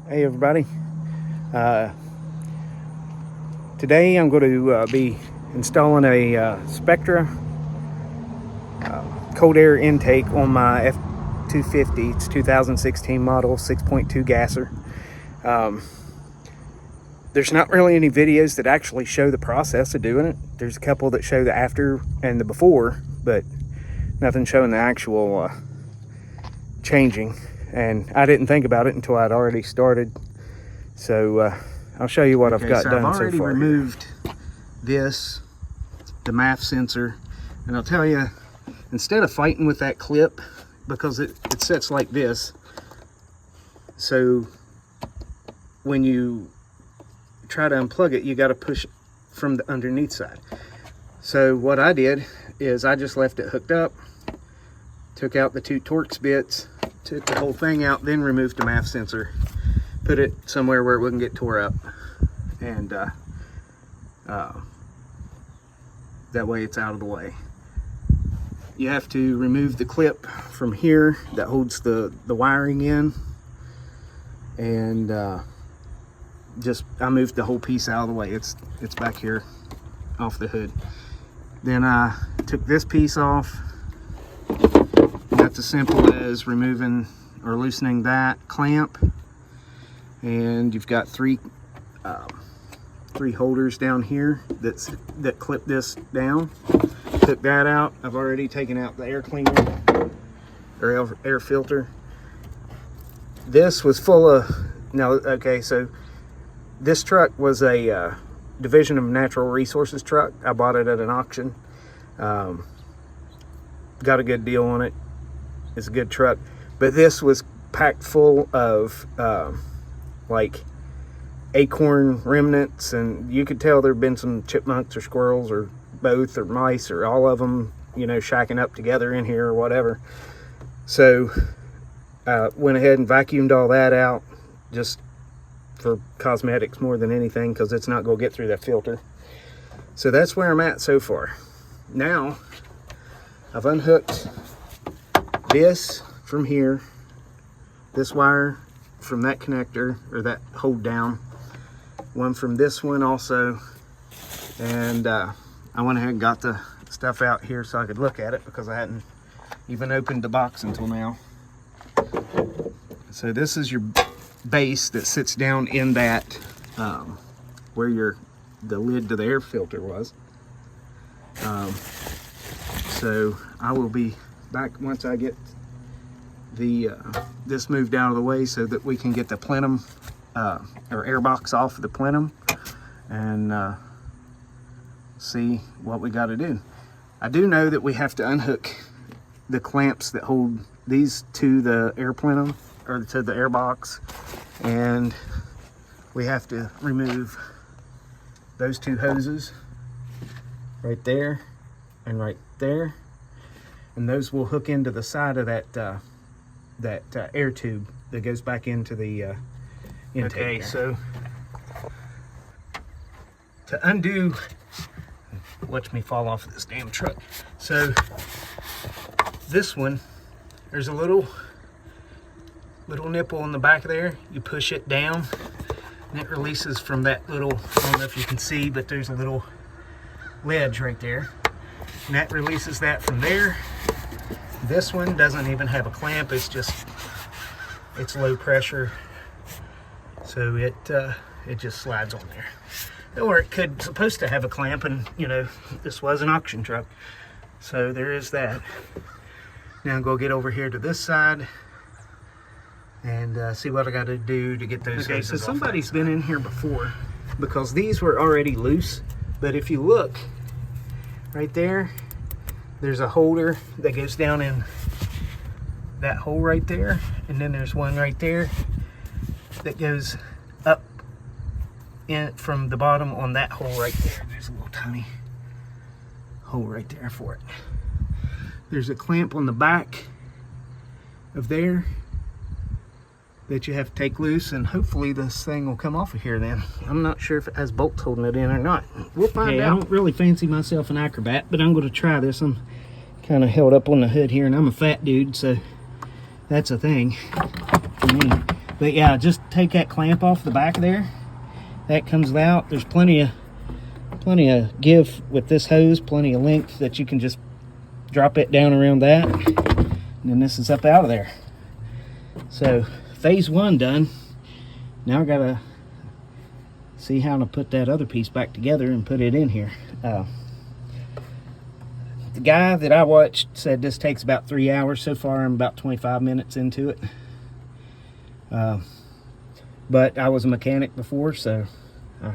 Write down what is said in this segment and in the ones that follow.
Hey everybody, today I'm going to be installing a Spectre Cold Air Intake on my F250. It's 2016 model, 6.2 gasser. There's not really any videos that actually show the process of doing it. There's a couple that show the after and the before, but nothing showing the actual changing. And I didn't think about it until I'd already started. So I'll show you what I've got done so far. I've already removed this, the MAF sensor, and I'll tell you, instead of fighting with that clip, because it sits like this, so when you try to unplug it, you got to push from the underneath side. So what I did is I just left it hooked up, took out the two Torx bits, took the whole thing out, then removed the MAF sensor, put it somewhere where it wouldn't get tore up, and that way it's out of the way. You have to remove the clip from here that holds the wiring in, and I moved the whole piece out of the way. It's back here off the hood. Then I took this piece off. That's as simple as removing or loosening that clamp, and you've got three holders down here that clip this down. Took that out. I've already taken out the air cleaner or air filter. This was full of so this truck was a Division of Natural Resources truck. I bought it at an auction. Got a good deal on it. It's a good truck, but this was packed full of like acorn remnants, and you could tell there'd been some chipmunks or squirrels or both or mice or all of them, shacking up together in here or whatever. So went ahead and vacuumed all that out, just for cosmetics more than anything, because it's not going to get through that filter. So that's where I'm at so far. Now I've unhooked this from here, this wire from that connector or that hold down, one from this one also, and I went ahead and got the stuff out here so I could look at it, because I hadn't even opened the box until now. So this is your base that sits down in that where the lid to the air filter was. So I will be back once I get the this moved out of the way, so that we can get the plenum or air box off of the plenum and see what we got to do. I do know that we have to unhook the clamps that hold these to the air plenum or to the air box, and we have to remove those two hoses right there and right there, and those will hook into the side of that air tube that goes back into the intake. Okay, so to undo, watch me fall off of this damn truck. So this one, there's a little nipple in the back there. You push it down and it releases from that little, I don't know if you can see, but there's a little ledge right there, and that releases that from there. This one doesn't even have a clamp. It's low pressure, so it just slides on there. Or it supposed to have a clamp, and this was an auction truck, so there is that. Now I'm gonna get over here to this side and see what I got to do to get those. Okay, so somebody's been in here before, because these were already loose. But if you look right there, there's a holder that goes down in that hole right there, and then there's one right there that goes up in from the bottom on that hole right there. There's a little tiny hole right there for it. There's a clamp on the back of there that you have to take loose, and hopefully this thing will come off of here then. I'm not sure if it has bolts holding it in or not. We'll find out. I don't really fancy myself an acrobat, but I'm going to try this. I'm kind of held up on the hood here, and I'm a fat dude, so that's a thing for me. But yeah, just take that clamp off the back there. That comes out. There's plenty of give with this hose, plenty of length that you can just drop it down around that. And then this is up out of there. So phase one done. Now I gotta see how to put that other piece back together and put it in here. The guy that I watched said this takes about 3 hours. So far I'm about 25 minutes into it. But I was a mechanic before, so I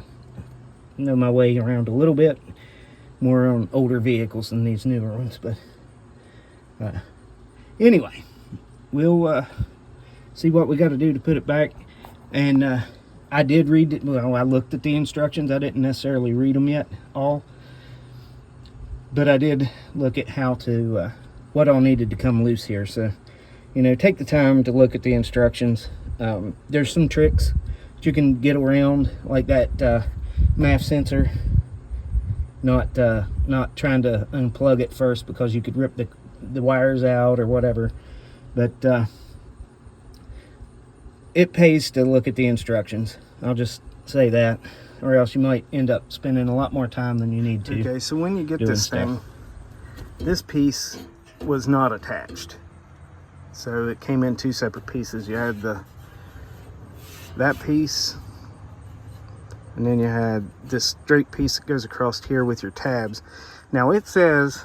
know my way around a little bit more on older vehicles than these newer ones. But anyway, we'll see what we got to do to put it back. And I did read it. Well, I looked at the instructions. I didn't necessarily read them yet all, but I did look at how to what all needed to come loose here. So, you know, take the time to look at the instructions. There's some tricks that you can get around, like that MAF sensor, not trying to unplug it first because you could rip the wires out or whatever. But it pays to look at the instructions. I'll just say that, or else you might end up spending a lot more time than you need to. Okay, so when you get this thing, this piece was not attached. So it came in two separate pieces. You had that piece, and then you had this straight piece that goes across here with your tabs. Now it says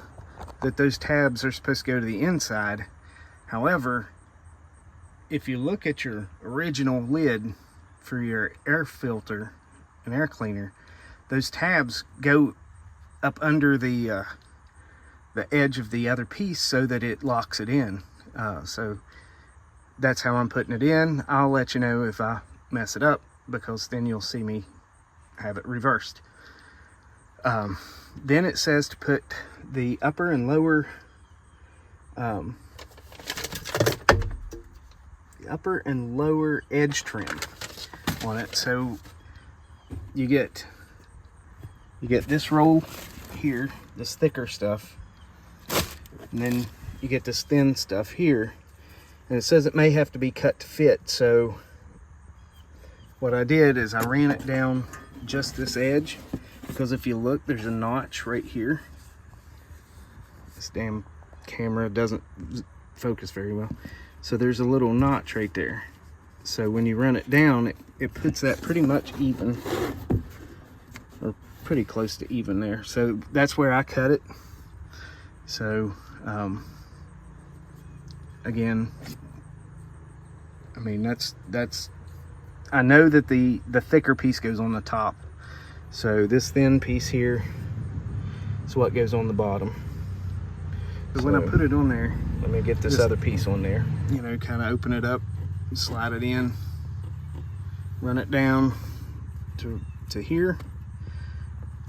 that those tabs are supposed to go to the inside. However, if you look at your original lid for your air filter and air cleaner, those tabs go up under the edge of the other piece so that it locks it in. So that's how I'm putting it in. I'll let you know if I mess it up, because then you'll see me have it reversed. Then it says to put the upper and lower edge trim on it. So you get this roll here, this thicker stuff, and then you get this thin stuff here, and it says it may have to be cut to fit. So what I did is I ran it down just this edge, because if you look, there's a notch right here. This damn camera doesn't focus very well. So there's a little notch right there. So when you run it down, it puts that pretty much even, or pretty close to even there. So that's where I cut it. So again, I mean, that's I know that the thicker piece goes on the top. So this thin piece here is what goes on the bottom. So when I put it on there, let me get this other piece on there. You know, kind of open it up, slide it in, run it down to here,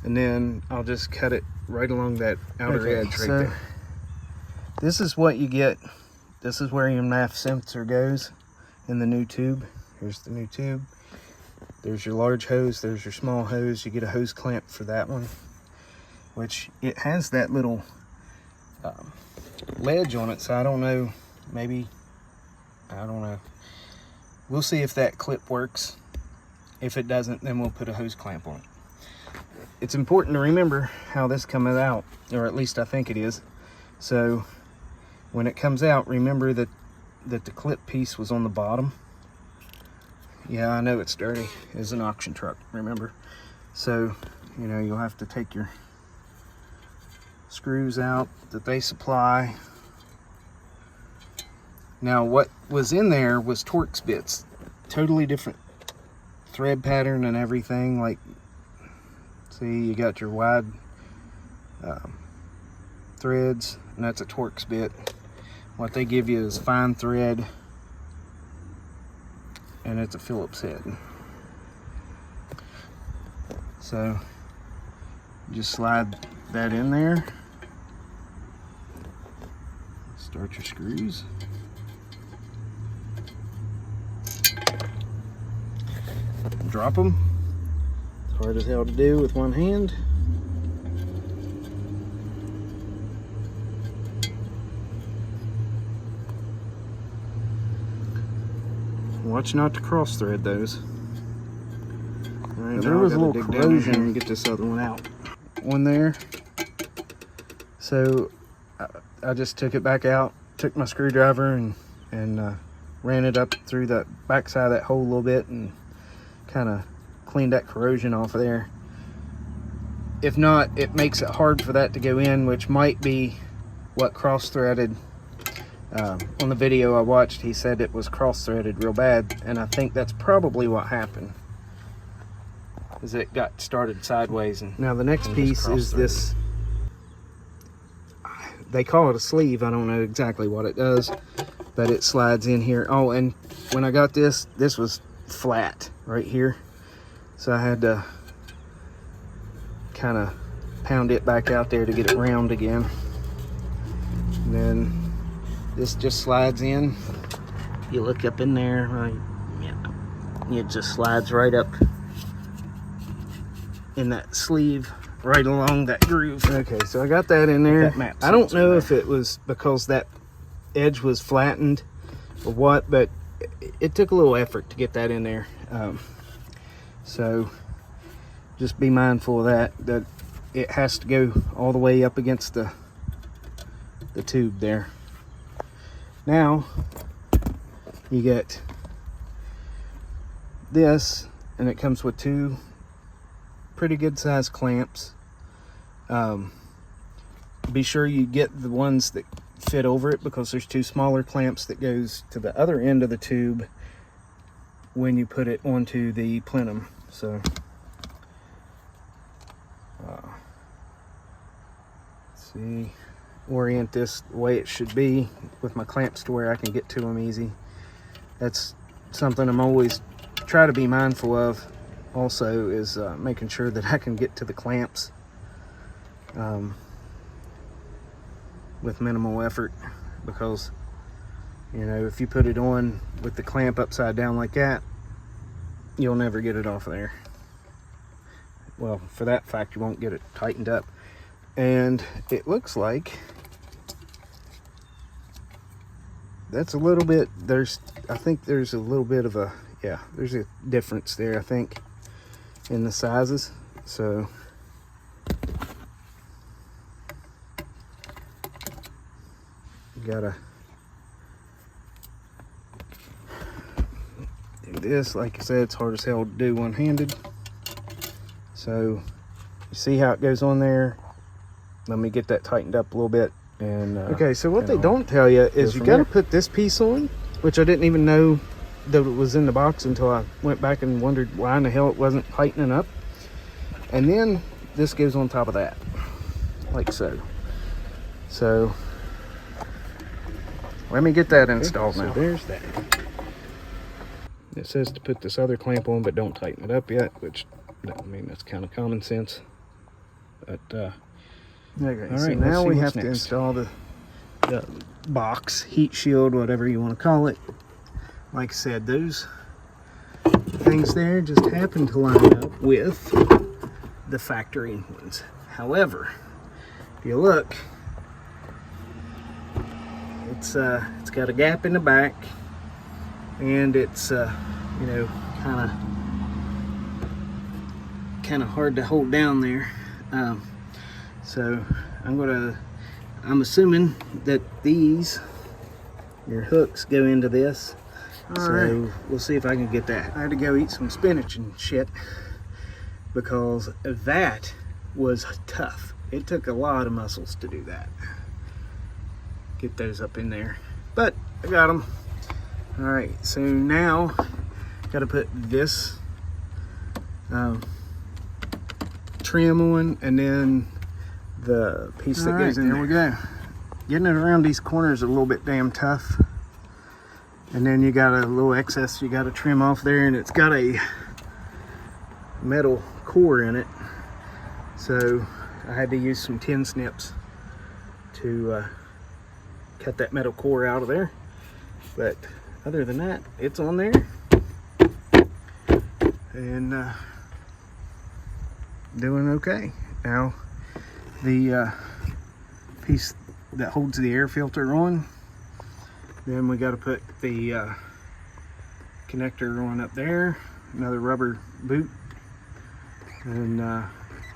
and then I'll just cut it right along that outer edge right there. This is what you get. This is where your MAF sensor goes in the new tube. Here's the new tube. There's your large hose, there's your small hose. You get a hose clamp for that one, which it has that little ledge on it, so I don't know, maybe, I don't know. We'll see if that clip works. If it doesn't, then we'll put a hose clamp on it. It's important to remember how this comes out, or at least I think it is. So when it comes out, remember that the clip piece was on the bottom. Yeah, I know it's dirty. It's an auction truck, remember? So, you know, you'll have to take your screws out that they supply. Now, what was in there was Torx bits. Totally different thread pattern and everything. Like, see, you got your wide threads, and that's a Torx bit. What they give you is fine thread, and it's a Phillips head. So just slide that in there, start your screws, drop them. It's hard as hell to do with one hand. Watch not to cross thread those. All right, There was a little corrosion. and get this other one out. One there. So I just took it back out, took my screwdriver and ran it up through the backside of that hole a little bit and kind of cleaned that corrosion off of there. If not, it makes it hard for that to go in, which might be what cross-threaded. On the video I watched, he said it was cross-threaded real bad, and I think that's probably what happened, is it got started sideways. And now the next piece is this, they call it a sleeve. I don't know exactly what it does, but it slides in here. Oh, and when I got this was flat right here, so I had to kind of pound it back out there to get it round again. And then this just slides in. You look up in there, right? Yeah, it just slides right up in that sleeve, right along that groove. Okay, so I got that in there. I don't know if it was because that edge was flattened or what, but it took a little effort to get that in there. So just be mindful of that it has to go all the way up against the tube there. Now you get this, and it comes with two pretty good size clamps. Be sure you get the ones that fit over it, because there's two smaller clamps that goes to the other end of the tube when you put it onto the plenum. So let's see, orient this the way it should be with my clamps to where I can get to them easy. That's something I'm always try to be mindful of also, is making sure that I can get to the clamps with minimal effort, because you know, if you put it on with the clamp upside down like that, you'll never get it off of there. Well, for that fact, you won't get it tightened up. And it looks like that's a little bit, I think there's a little bit of a, yeah, there's a difference there, I think, in the sizes. So you gotta do this. Like I said, it's hard as hell to do one-handed. So you see how it goes on there. Let me get that tightened up a little bit. And okay, so what they don't tell you is you got to put this piece on, which I didn't even know that it was in the box until I went back and wondered why in the hell it wasn't tightening up. And then this goes on top of that, like so. So let me get that installed now. So there's that. It says to put this other clamp on, but don't tighten it up yet, which, I mean, that's kind of common sense. But okay, all right, so now we have to install the box, heat shield, whatever you want to call it. Like I said, those things there just happen to line up with the factory ones. However, if you look, it's got a gap in the back, and it's you know, kind of hard to hold down there. So I'm assuming that your hooks go into this. So we'll see if I can get that. I had to go eat some spinach and shit, because that was tough. It took a lot of muscles to do that. Get those up in there, but I got them. All right, so now got to put this trim on, and then the piece that goes in there. There we go. Getting it around these corners is a little bit damn tough. And then you got a little excess you got to trim off there, and it's got a metal core in it. So I had to use some tin snips to cut that metal core out of there. But other than that, it's on there. And doing okay. Now the piece that holds the air filter on, then we got to put the connector going up there, another rubber boot, and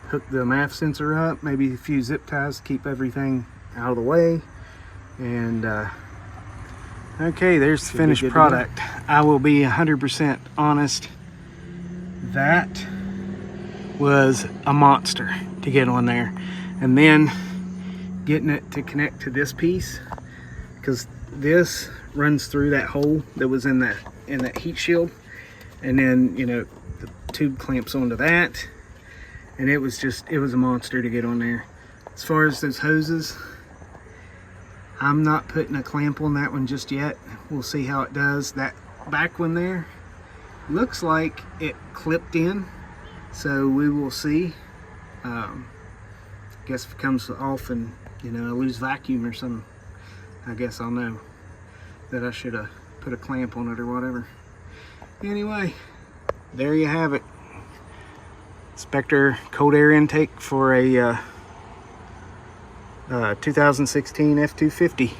hook the MAF sensor up, maybe a few zip ties to keep everything out of the way. And okay, there's the finished product. I will be 100% honest, that was a monster to get on there. And then getting it to connect to this piece, because this runs through that hole that was in that heat shield, and then, you know, the tube clamps onto that, and it was a monster to get on there. As far as those hoses, I'm not putting a clamp on that one just yet. We'll see how it does. That back one there looks like it clipped in, so we will see. Guess if it comes off and, you know, I lose vacuum or something, I guess I'll know that I should have put a clamp on it or whatever. Anyway, there you have it. Spectre Cold Air Intake for a 2016 F250.